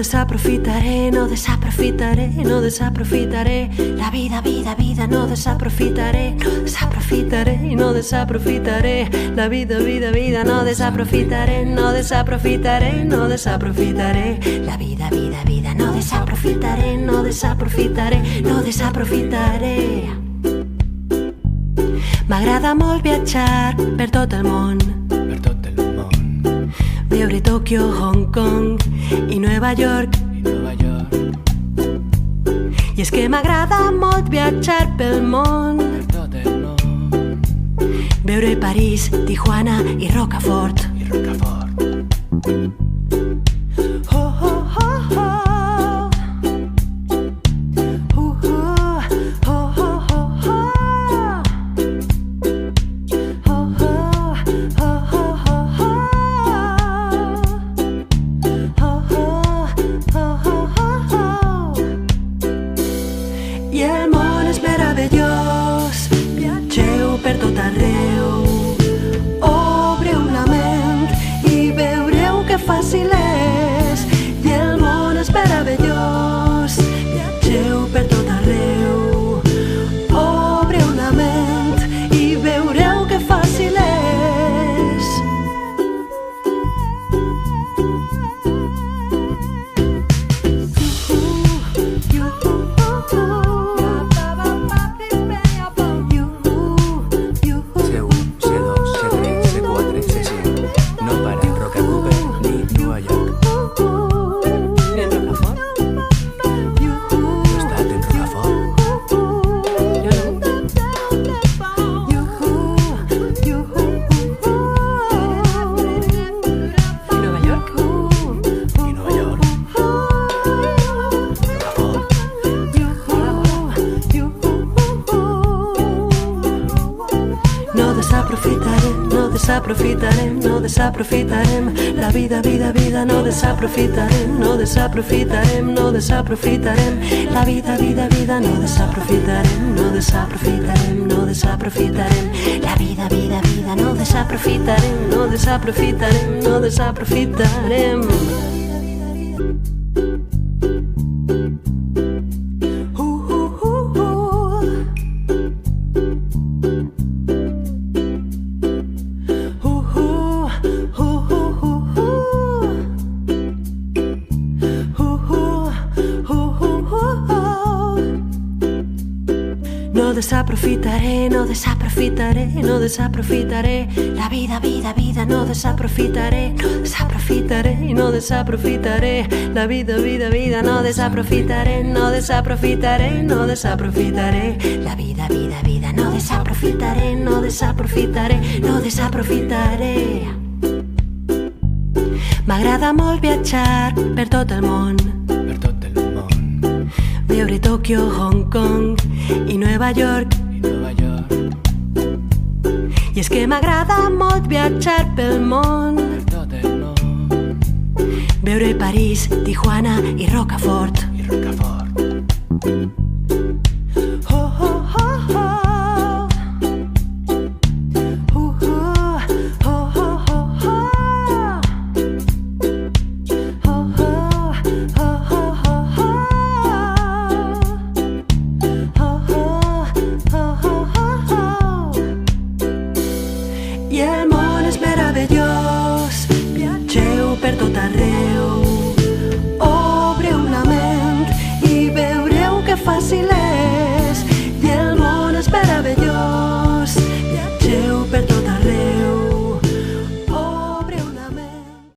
desaprofitaré, no desaprofitaré, no desaprofitaré la vida, vida, vida, no desaprofitaré, no desaprofitaré, no desaprofitaré la vida, vida, vida, no desaprofitaré, no desaprofitaré, no desaprofitaré la vida, vida, vida, no desaprofitaré, no desaprofitaré, no desaprofitaré. M'agrada molt viatjar per tot el món, veure Tòquio, Hong Kong i Nova York. I és que m'agrada molt viatjar pel món, veure París, Tijuana i Rocafort. I el món és meravellós, viatgeu per tot arreu, obreu la ment i veureu que fàcil és. I el món és meravellós, viatgeu per tot arreu, obreu la ment i veureu que fàcil és. No desaprofitarem la vida, vida, vida, no desaprofitarem, no desaprofitarem, no desaprofitarem la vida, vida, vida, no desaprofitarem, no desaprofitarem, no desaprofitarem la vida, vida, vida, no desaprofitarem, no desaprofitarem, no desaprofitarem. No desaprofitaré, no desaprofitaré, no desaprofitaré la vida, vida, vida, no desaprofitaré, no desaprofitaré, no desaprofitaré la vida, vida, vida, no desaprofitaré, no desaprofitaré, no desaprofitaré la vida, vida, vida, no desaprofitaré, no desaprofitaré, no desaprofitaré. M'agrada molt viatjar per tot el món, veure Tòquio, Hong Kong i Nova York. I és que m'agrada molt viatjar pel món, veure París, Tijuana i Rocafort. I el món és meravellós, viatgeu per tot arreu,